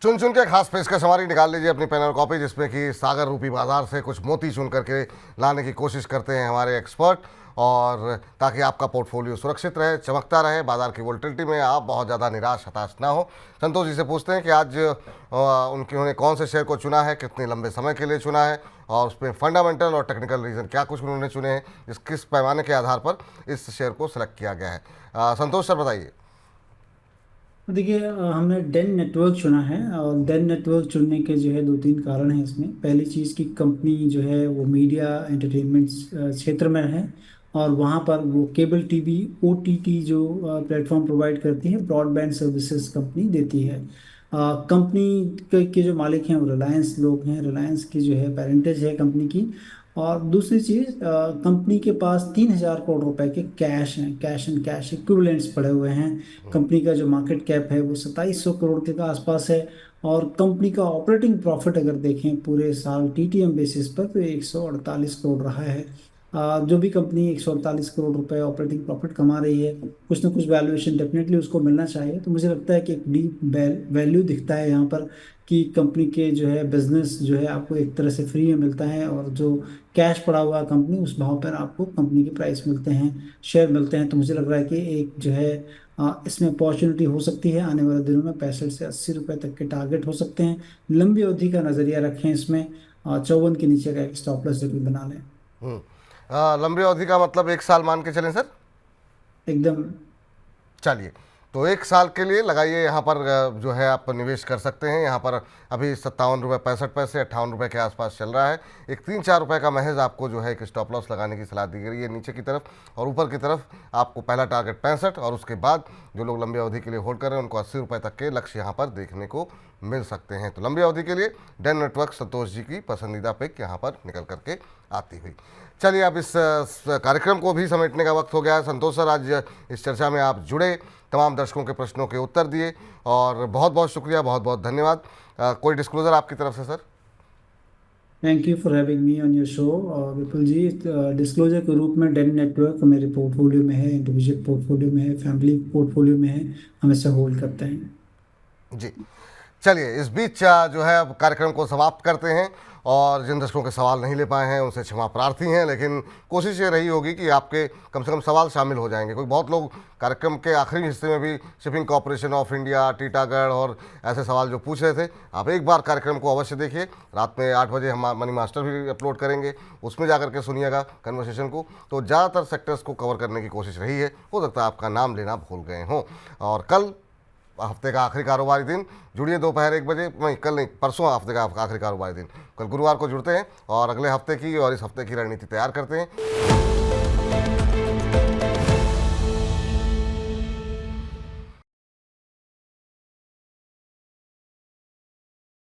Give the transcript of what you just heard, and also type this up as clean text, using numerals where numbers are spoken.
चुन चुन के खास पेशकश हमारी निकाल लीजिए अपनी पेन और कॉपी, जिसमें कि सागर रूपी बाजार से कुछ मोती चुन करके लाने की कोशिश करते हैं हमारे एक्सपर्ट, और ताकि आपका पोर्टफोलियो सुरक्षित रहे, चमकता रहे, बाजार की वोलेटिलिटी में आप बहुत ज़्यादा निराश हताश ना हो। संतोष जी से पूछते हैं कि आज उन्होंने कौन से शेयर को चुना है, कितने लंबे समय के लिए चुना है, और उसमें फंडामेंटल और टेक्निकल रीज़न क्या कुछ उन्होंने चुने हैं, किस पैमाने के आधार पर इस शेयर को सिलेक्ट किया गया है। संतोष सर बताइए। देखिए, हमने डेन नेटवर्क चुना है। और डेन नेटवर्क चुनने के जो है दो तीन कारण हैं इसमें। पहली चीज़ की कंपनी जो है वो मीडिया एंटरटेनमेंट क्षेत्र में है, और वहाँ पर वो केबल टीवी ओटीटी जो प्लेटफॉर्म प्रोवाइड करती है, ब्रॉडबैंड सर्विसेज कंपनी देती है। कंपनी के जो मालिक हैं वो रिलायंस लोग हैं। रिलायंस की जो है पेरेंटेज है कंपनी की। और दूसरी चीज़, कंपनी के पास 3,000 करोड़ रुपए के कैश हैं, कैश एंड कैश इक्विवेलेंट्स पड़े हुए हैं। कंपनी का जो मार्केट कैप है वो 2,700 करोड़ के आसपास है। और कंपनी का ऑपरेटिंग प्रॉफिट अगर देखें पूरे साल टीटीएम बेसिस पर तो 148 करोड़ रहा है। जो भी कंपनी 148 करोड़ रुपए ऑपरेटिंग प्रॉफिट कमा रही है, कुछ ना कुछ वैल्यूएशन डेफिनेटली उसको मिलना चाहिए। तो मुझे लगता है कि एक डीप वैल्यू दिखता है यहाँ पर, कि कंपनी के जो है बिजनेस जो है आपको एक तरह से फ्री में मिलता है, और जो कैश पड़ा हुआ कंपनी उस भाव पर आपको कंपनी के प्राइस मिलते हैं, शेयर मिलते हैं। तो मुझे लग रहा है कि एक जो है इसमें अपॉर्चुनिटी हो सकती है। आने वाले दिनों में 65 से 80 रुपए तक के टारगेट हो सकते हैं। लंबी अवधि का नजरिया रखें इसमें, 54 के नीचे का एक स्टॉप लॉस जरूर बना लें। लंबी अवधि का मतलब 1 साल मान के चलें सर। एकदम। चलिए, तो 1 साल के लिए लगाइए यहाँ पर जो है आप निवेश कर सकते हैं। यहाँ पर अभी 57 रुपये 65 पैसे 58 रुपये के आसपास चल रहा है। एक 3-4 रुपये का महज आपको जो है एक स्टॉप लॉस लगाने की सलाह दी गई है नीचे की तरफ, और ऊपर की तरफ आपको पहला टारगेट 65, और उसके बाद जो लोग लंबी अवधि के लिए होल्ड कर रहे हैं उनको 80 रुपये तक के लक्ष्य यहाँ पर देखने को मिल सकते हैं। तो लंबी अवधि के लिए डेन नेटवर्क संतोष जी की पसंदीदा पिक यहाँ पर निकल करके आती हुई। चलिए, अब इस कार्यक्रम को भी समेटने का वक्त हो गया है। संतोष सर, आज इस चर्चा में आप जुड़े, तमाम दर्शकों के प्रश्नों के उत्तर दिए, और बहुत बहुत शुक्रिया, बहुत बहुत धन्यवाद। कोई डिस्क्लोजर आपकी तरफ से sir? Thank you for having me on your show Vipul ji. Disclosure के रूप में डेन नेटवर्क मेरे पोर्टफोलियो में है, इंडिविजुअल पोर्टफोलियो में है, फैमिली पोर्टफोलियो में है। हम इसे होल्ड करते हैं। जी, चलिए, इस बीच जो है अब कार्यक्रम को समाप्त करते हैं, और जिन दर्शकों के सवाल नहीं ले पाए हैं उनसे क्षमा प्रार्थी हैं, लेकिन कोशिश ये रही होगी कि आपके कम से कम सवाल शामिल हो जाएंगे। कोई बहुत लोग कार्यक्रम के आखिरी हिस्से में भी shipping corporation of India, Titagarh और ऐसे सवाल जो पूछ रहे थे। आप एक बार कार्यक्रम को अवश्य देखिए। रात में 8 बजे हम मनी मास्टर भी अपलोड करेंगे, उसमें जाकर के सुनिएगा कन्वर्सेशन को। तो ज़्यादातर सेक्टर्स को कवर करने की कोशिश रही है। हो सकता है आपका नाम लेना भूल गए हों। और कल हफ्ते का आखिरी कारोबारी दिन, जुड़िए दोपहर 1 बजे। नहीं, कल नहीं, परसों हफ्ते का आखिरी कारोबारी दिन, कल गुरुवार को जुड़ते हैं और अगले हफ्ते की और इस हफ्ते की रणनीति तैयार करते हैं।